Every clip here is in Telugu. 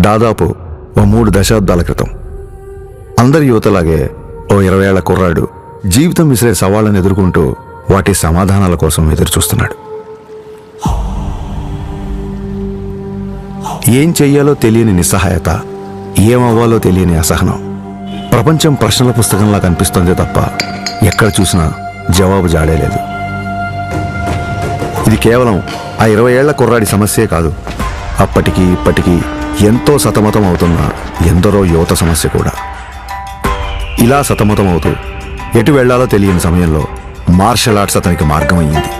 దాదాపు ఓ 3 దశాబ్దాల క్రితం అందరి యువతలాగే ఓ 20 ఏళ్ల కుర్రాడు జీవితం విసిరే సవాళ్ళను ఎదుర్కొంటూ వాటి సమాధానాల కోసం ఎదురుచూస్తున్నాడు. ఏం చెయ్యాలో తెలియని నిస్సహాయత, ఏమవ్వాలో తెలియని అసహనం. ప్రపంచం ప్రశ్నల పుస్తకంలా కనిపిస్తోందే తప్ప ఎక్కడ చూసినా జవాబు జాడేలేదు. ఇది కేవలం ఆ 20 ఏళ్ల కుర్రాడి సమస్యే కాదు, అప్పటికి ఇప్పటికీ ఎంతో సతమతం అవుతున్న ఎందరో యువత సమస్య కూడా. ఇలా సతమతం అవుతూ ఎటు వెళ్లాలో తెలియని సమయంలో మార్షల్ ఆర్ట్స్ అతనికి మార్గం అయ్యింది.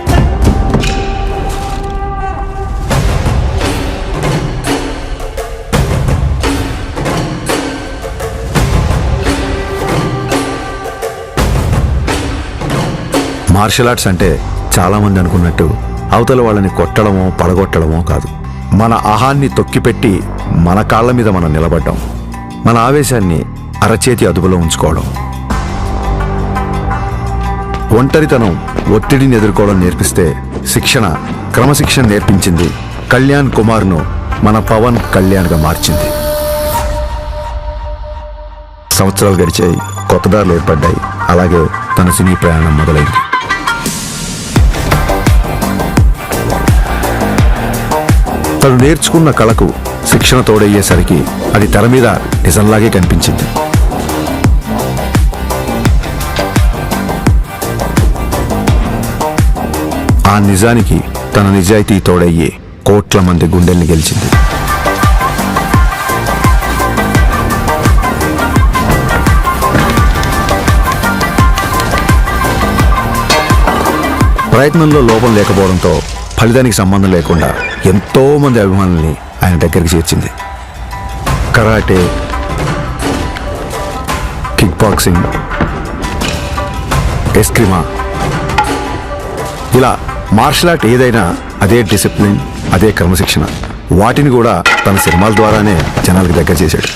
మార్షల్ ఆర్ట్స్ అంటే చాలామంది అనుకున్నట్టు అవతల వాళ్ళని కొట్టడమో పడగొట్టడమో కాదు. మన అహాన్ని తొక్కిపెట్టి మన కాళ్ళ మీద మనం నిలబడ్డం, మన ఆవేశాన్ని అరచేతి అదుపులో ఉంచుకోవడం. ఒంటరితనం, ఒత్తిడిని ఎదుర్కోవడం నేర్పిస్తే శిక్షణ, క్రమశిక్షణ నేర్పించింది కళ్యాణ్ కుమార్ను మన పవన్ కళ్యాణ్గా మార్చింది. సంవత్సరాలు గడిచాయి, కొత్త దారులు ఏర్పడ్డాయి. అలాగే తన సినీ ప్రయాణం మొదలైంది. తను నేర్చుకున్న కళకు శిక్షణ తోడయ్యేసరికి అది తెర మీద నిజంలాగే కనిపించింది. ఆ నిజానికి తన నిజాయితీ తోడయ్యే కోట్ల మంది గుండెల్ని గెలిచింది. ప్రయత్నంలో లోపం లేకపోవడంతో ఫలితానికి సంబంధం లేకుండా ఎంతో మంది అభిమానుల్ని ఆయన దగ్గరికి చేర్చింది. కరాటే, కిక్ బాక్సింగ్, ఎస్క్రిమా, ఇలా మార్షల్ ఆర్ట్ ఏదైనా అదే డిసిప్లిన్, అదే క్రమశిక్షణ. వాటిని కూడా తన సినిమాల ద్వారానే జనాలకు దగ్గర చేశాడు.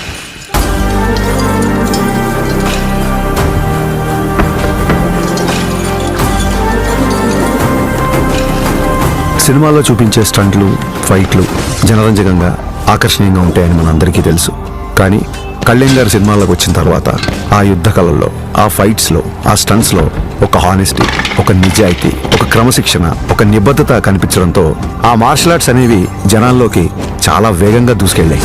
సినిమాల్లో చూపించే స్టంట్లు, ఫైట్లు జనరంజకంగా, ఆకర్షణీయంగా ఉంటాయని మనందరికీ తెలుసు. కానీ కళ్యాణ్ గారి సినిమాల్లోకి వచ్చిన తర్వాత ఆ యుద్ధ కళల్లో, ఆ ఫైట్స్లో, ఆ స్టంట్స్లో ఒక హానెస్టీ, ఒక నిజాయితీ, ఒక క్రమశిక్షణ, ఒక నిబద్ధత కనిపించడంతో ఆ మార్షల్ ఆర్ట్స్ అనేవి జనాల్లోకి చాలా వేగంగా దూసుకెళ్ళాయి.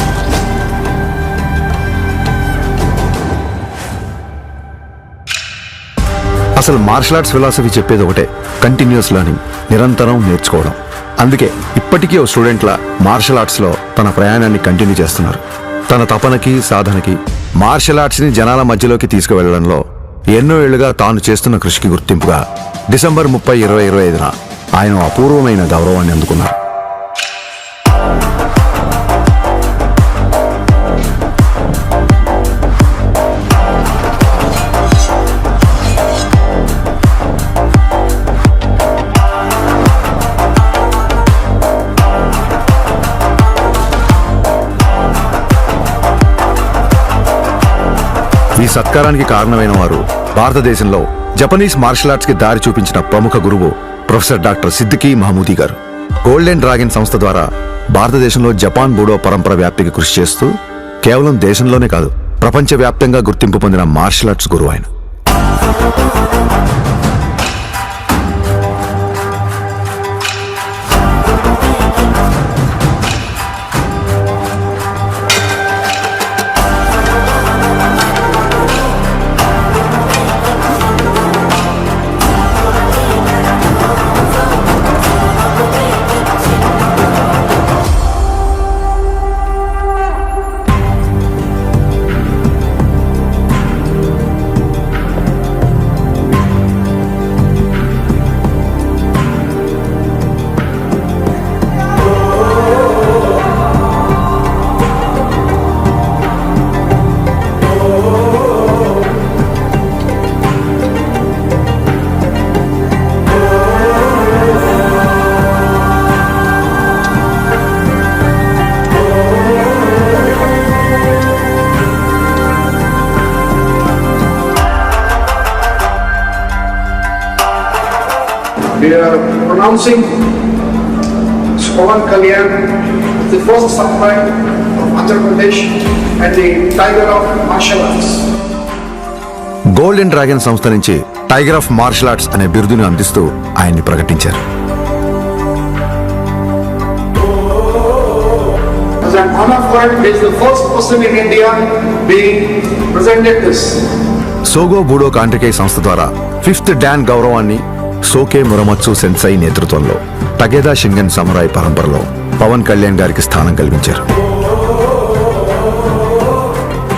అసలు మార్షల్ ఆర్ట్స్ ఫిలాసఫీ చెప్పేది ఒకటే, కంటిన్యూస్ లెర్నింగ్, నిరంతరం నేర్చుకోవడం. అందుకే ఇప్పటికీ ఓ స్టూడెంట్లా మార్షల్ ఆర్ట్స్లో తన ప్రయాణాన్ని కంటిన్యూ చేస్తున్నారు. తన తపనకి, సాధనకి, మార్షల్ ఆర్ట్స్ని జనాల మధ్యలోకి తీసుకువెళ్లడంలో ఎన్నో ఏళ్లుగా తాను చేస్తున్న కృషికి గుర్తింపుగా డిసెంబర్ 30, 2025న ఆయన అపూర్వమైన గౌరవాన్ని అందుకున్నారు. ఈ సత్కారానికి కారణమైన వారు భారతదేశంలో జపనీస్ మార్షల్ ఆర్ట్స్ కి దారి చూపించిన ప్రముఖ గురువు ప్రొఫెసర్ డాక్టర్ సిద్దికీ మహమూదీ గారు. గోల్డెన్ డ్రాగన్ సంస్థ ద్వారా భారతదేశంలో జపాన్ బూడో పరంపర వ్యాప్తికి కృషి చేస్తూ కేవలం దేశంలోనే కాదు, ప్రపంచవ్యాప్తంగా గుర్తింపు పొందిన మార్షల్ ఆర్ట్స్ గురువు ఆయన. We are pronouncing Pawan Kalyan the first samurai of Andhra Pradesh and the Tiger of Martial Arts. Golden dragon సంస్థ నుంచి టైగర్ ఆఫ్ మార్షల్ ఆర్ట్స్ అనే బిరుదుని అందిస్తూ ఆయన్ని ప్రకటించారు. As an honor card, he is the first person in India being presented this. సోగో బూడో కాంట్రికే సంస్థ ద్వారా 5th డాన్ గౌరవాన్ని సోకే మురమత్సు సెన్సై నేతృత్వంలో టగేదా షింగన్ సమురాయ్ పరంపరలో పవన్ కళ్యాణ్ గారికి స్థానం కల్పించారు.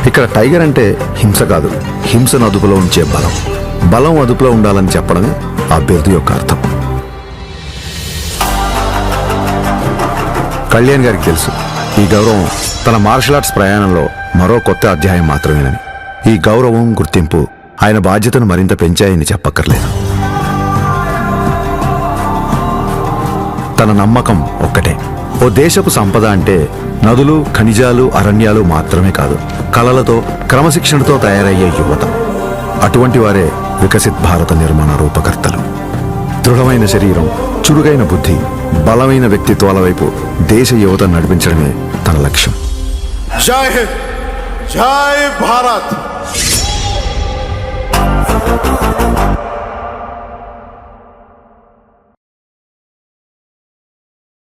ఇక్కడ టైగర్ అంటే హింస కాదు, హింసను అదుపులో ఉంచే బలం. బలం అదుపులో ఉండాలని చెప్పడమే ఆ బిరుదు యొక్క అర్థం. కళ్యాణ్ గారికి తెలుసు ఈ గౌరవం తన మార్షల్ ఆర్ట్స్ ప్రయాణంలో మరో కొత్త అధ్యాయం మాత్రమేనని. ఈ గౌరవం, గుర్తింపు ఆయన బాధ్యతను మరింత పెంచాయని చెప్పక్కర్లేదు. తన నమ్మకం ఒక్కటే, ఓ దేశపు సంపద అంటే నదులు, ఖనిజాలు, అరణ్యాలు మాత్రమే కాదు, కళలతో, క్రమశిక్షణతో తయారయ్యే యువత. అటువంటి వారే వికసిత్ భారత నిర్మాణ రూపకర్తలు. దృఢమైన శరీరం, చురుగైన బుద్ధి, బలమైన వ్యక్తిత్వాల వైపు దేశ యువత నడిపించడమే తన లక్ష్యం. జై హింద్, జై భారత్.